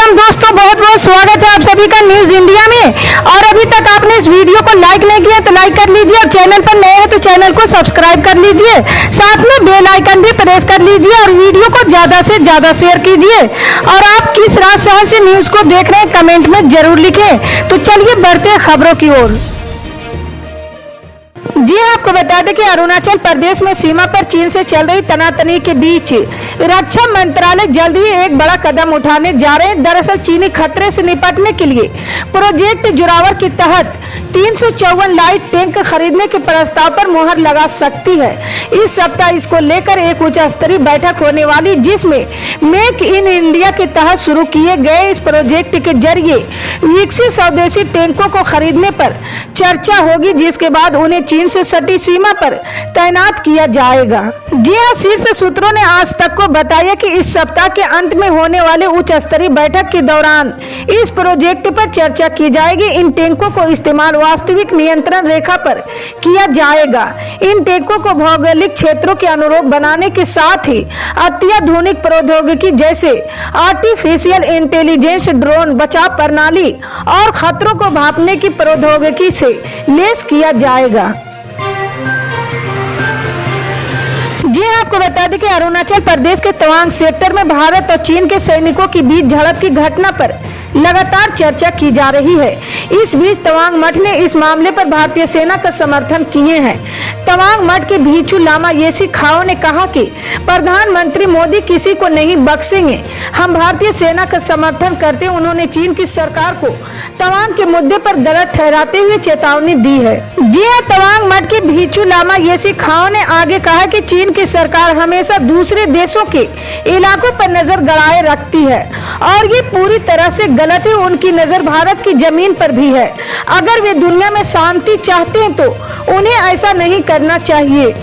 राम दोस्तों, बहुत बहुत स्वागत है आप सभी का न्यूज इंडिया में। और अभी तक आपने इस वीडियो को लाइक नहीं किया तो लाइक कर लीजिए, और चैनल पर नए हैं तो चैनल को सब्सक्राइब कर लीजिए, साथ में बेल आइकन भी प्रेस कर लीजिए और वीडियो को ज्यादा से ज्यादा शेयर कीजिए। और आप किस राज्य शहर से न्यूज को देख रहे हैं कमेंट में जरूर लिखें। तो चलिए बढ़ते हैं खबरों की ओर। जी आपको बता दें कि अरुणाचल प्रदेश में सीमा पर चीन से चल रही तनातनी के बीच रक्षा मंत्रालय जल्द ही एक बड़ा कदम उठाने जा रहे हैं। दरअसल चीनी खतरे से निपटने के लिए प्रोजेक्ट जोरावर के तहत 354 लाइट टैंक खरीदने के प्रस्ताव पर मुहर लगा सकती है। इस सप्ताह इसको लेकर एक उच्च स्तरीय बैठक होने वाली, जिसमें मेक इन इंडिया के तहत शुरू किए गए इस प्रोजेक्ट के जरिए विकसित स्वदेशी टैंकों को खरीदने पर चर्चा होगी, जिसके बाद उन्हें चीन से सटी सीमा पर तैनात किया जाएगा। जी हां, शीर्ष सूत्रों ने आज तक को बताया कि इस सप्ताह के अंत में होने वाले उच्च स्तरीय बैठक के दौरान इस प्रोजेक्ट पर चर्चा की जाएगी। इन टैंकों को इस्तेमाल वास्तविक नियंत्रण रेखा पर किया जाएगा। इन टैंकों को भौगोलिक क्षेत्रों के अनुरूप बनाने के साथ ही अत्याधुनिक प्रौद्योगिकी जैसे आर्टिफिशियल इंटेलिजेंस, ड्रोन बचाव प्रणाली और खतरों को भांपने की प्रौद्योगिकी से लैस किया जाएगा। जी आपको बता दें कि अरुणाचल प्रदेश के तवांग सेक्टर में भारत और चीन के सैनिकों के बीच झड़प की घटना पर लगातार चर्चा की जा रही है। इस बीच तवांग मठ ने इस मामले पर भारतीय सेना का समर्थन किए हैं। तवांग मठ के भिक्षु लामा येसी खाओ ने कहा कि प्रधानमंत्री मोदी किसी को नहीं बख्शेंगे, हम भारतीय सेना का समर्थन करते हैं। उन्होंने चीन की सरकार को तवांग के मुद्दे पर गलत ठहराते हुए चेतावनी दी है। जी हाँ, तवांग मठ के भिक्षु लामा येसी खाओ ने आगे कहा कि चीन की सरकार हमेशा दूसरे देशों के इलाकों पर नजर गड़ाए रखती है और ये पूरी तरह से गलत है। उनकी नजर भारत की जमीन पर भी है। अगर वे दुनिया में शांति चाहते हैं तो उन्हें ऐसा नहीं करना चाहिए।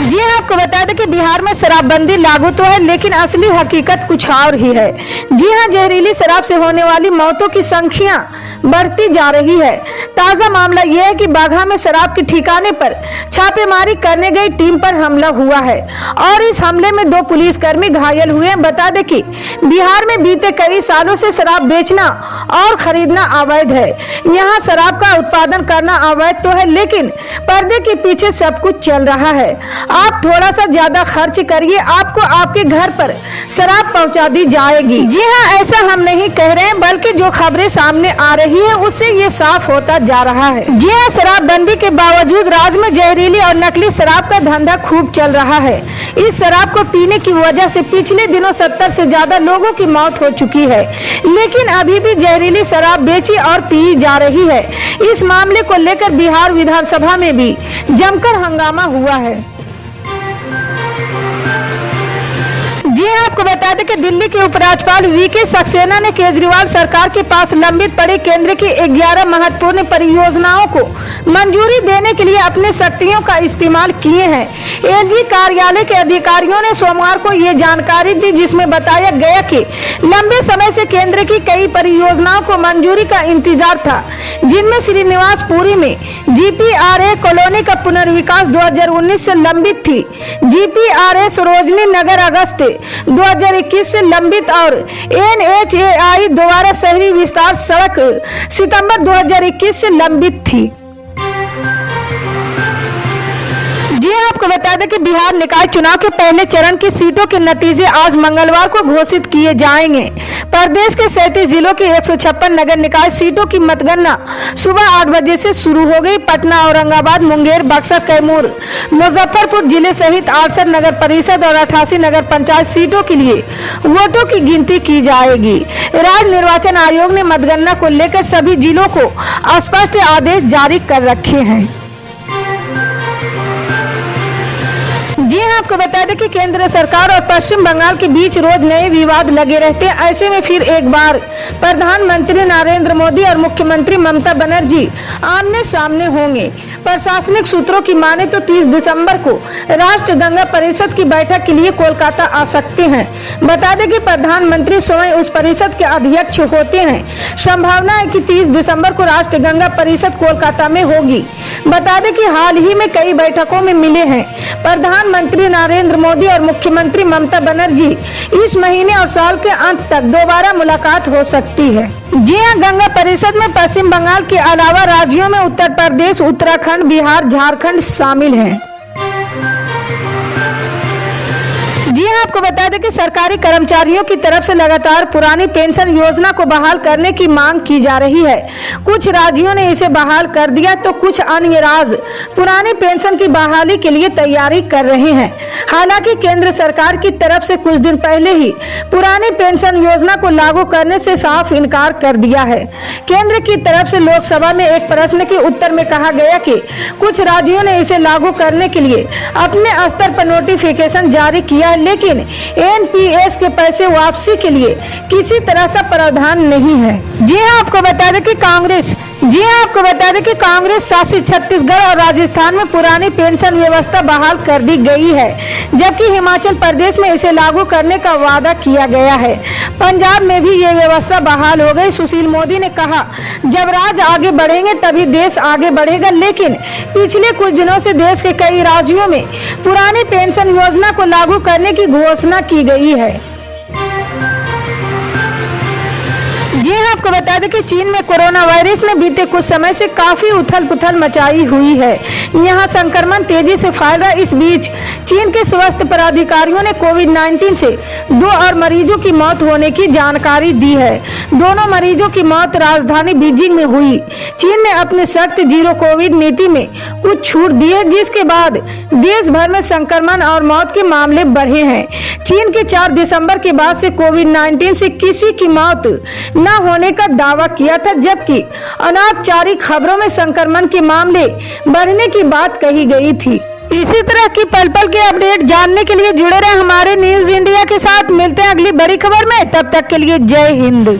जी आपको बता दें कि बिहार में शराबबंदी लागू तो है, लेकिन असली हकीकत कुछ और ही है। जी हाँ, जहरीली शराब से होने वाली मौतों की संख्या बढ़ती जा रही है। ताजा मामला यह है कि बाघा में शराब के ठिकाने पर छापेमारी करने गई टीम पर हमला हुआ है और इस हमले में 2 पुलिसकर्मी घायल हुए हैं। बता दें कि बिहार में बीते कई सालों से शराब बेचना और खरीदना अवैध है। यहाँ शराब का उत्पादन करना अवैध तो है, लेकिन पर्दे के पीछे सब कुछ चल रहा है। आप थोड़ा सा ज्यादा खर्च करिए, आपको आपके घर पर शराब पहुंचा दी जाएगी। जी हाँ, ऐसा हम नहीं कह रहे हैं, बल्कि जो खबरें सामने आ रही है उससे ये साफ होता जा रहा है। जी हाँ, शराबबंदी के बावजूद राज्य में जहरीली और नकली शराब का धंधा खूब चल रहा है। इस शराब को पीने की वजह से पिछले दिनों 70 से ज्यादा लोगों की मौत हो चुकी है, लेकिन अभी भी जहरीली शराब बेची और पी जा रही है। इस मामले को लेकर बिहार विधानसभा में भी जमकर हंगामा हुआ है। जी आपको बता दें कि दिल्ली के उपराज्यपाल वीके सक्सेना ने केजरीवाल सरकार के पास लंबित पड़े केंद्र की 11 महत्वपूर्ण परियोजनाओं को मंजूरी देने के लिए अपने शक्तियों का इस्तेमाल किए हैं। एलजी कार्यालय के अधिकारियों ने सोमवार को ये जानकारी दी, जिसमें बताया गया कि लंबे समय से केंद्र की कई परियोजनाओं को मंजूरी का इंतजार था, जिनमें श्रीनिवासपुरी में जीपीआरए कॉलोनी का पुनर्विकास 2019 से लंबित थी। जीपीआरए सरोजनी नगर अगस्त 2021 से लंबित और एनएचएआई दोबारा शहरी विस्तार सड़क सितंबर 2021 से लंबित थी। जी आपको बता दें कि बिहार निकाय चुनाव के पहले चरण की सीटों के नतीजे आज मंगलवार को घोषित किए जाएंगे। प्रदेश के 37 जिलों की 156 नगर निकाय सीटों की मतगणना सुबह 8 बजे से शुरू हो गई। पटना, औरंगाबाद, मुंगेर, बक्सर, कैमूर, मुजफ्फरपुर जिले सहित 68 नगर परिषद और 88 नगर पंचायत सीटों के लिए वोटों की गिनती की जाएगी। राज्य निर्वाचन आयोग ने मतगणना को लेकर सभी जिलों को स्पष्ट आदेश जारी कर रखे हैं। जी हाँ, आपको बता दें कि केंद्र सरकार और पश्चिम बंगाल के बीच रोज नए विवाद लगे रहते हैं। ऐसे में फिर एक बार प्रधानमंत्री नरेंद्र मोदी और मुख्यमंत्री ममता बनर्जी आमने सामने होंगे। प्रशासनिक सूत्रों की माने तो 30 दिसंबर को राष्ट्र गंगा परिषद की बैठक के लिए कोलकाता आ सकते हैं। बता दें कि प्रधानमंत्री स्वयं उस परिषद के अध्यक्ष होते हैं। संभावना है कि 30 दिसंबर को राष्ट्र गंगा परिषद कोलकाता में होगी। बता दें कि हाल ही में कई बैठकों में मिले हैं प्रधानमंत्री नरेंद्र मोदी और मुख्यमंत्री ममता बनर्जी। इस महीने और साल के अंत तक दोबारा मुलाकात हो सकती है। जी हां, गंगा परिषद में पश्चिम बंगाल के अलावा राज्यों में उत्तर प्रदेश, उत्तराखंड, बिहार, झारखंड शामिल हैं। जी हां, आपको बता दें कि सरकारी कर्मचारियों की तरफ से लगातार पुरानी पेंशन योजना को बहाल करने की मांग की जा रही है। कुछ राज्यों ने इसे बहाल कर दिया तो कुछ अन्य राज्य पुरानी पेंशन की बहाली के लिए तैयारी कर रहे हैं। हालांकि केंद्र सरकार की तरफ से कुछ दिन पहले ही पुरानी पेंशन योजना को लागू करने से साफ इनकार कर दिया है। केंद्र की तरफ से लोकसभा में एक प्रश्न के उत्तर में कहा गया कि कुछ राज्यों ने इसे लागू करने के लिए अपने स्तर पर नोटिफिकेशन जारी किया है, लेकिन एनपीएस के पैसे वापसी के लिए किसी तरह का प्रावधान नहीं है। जी हां, आपको बता दें कि कांग्रेस शासित छत्तीसगढ़ और राजस्थान में पुरानी पेंशन व्यवस्था बहाल कर दी गई है, जबकि हिमाचल प्रदेश में इसे लागू करने का वादा किया गया है। पंजाब में भी ये व्यवस्था बहाल हो गई। सुशील मोदी ने कहा, जब राज्य आगे बढ़ेंगे तभी देश आगे बढ़ेगा, लेकिन पिछले कुछ दिनों से देश के कई राज्यों में पुरानी पेंशन योजना को लागू करने की घोषणा की गई है। जी हां, आपको बता दें कि चीन में कोरोना वायरस ने बीते कुछ समय से काफी उथल-पुथल मचाई हुई है। यहां संक्रमण तेजी से फैल रहा है। इस बीच चीन के स्वास्थ्य पदाधिकारियों ने कोविड-19 से 2 और मरीजों की मौत होने की जानकारी दी है। दोनों मरीजों की मौत राजधानी बीजिंग में हुई। चीन ने अपनी सख्त जीरो कोविड नीति में कुछ छूट दी है, जिसके बाद देश भर में संक्रमण और मौत के मामले बढ़े हैं। चीन के 4 दिसंबर के बाद से कोविड-19 से किसी की मौत न होने का दावा किया था, जबकि अनौपचारिक खबरों में संक्रमण के मामले बढ़ने की बात कही गई थी। इसी तरह की पल पल के अपडेट जानने के लिए जुड़े रहे हमारे न्यूज इंडिया के साथ। मिलते हैं अगली बड़ी खबर में, तब तक के लिए जय हिंद।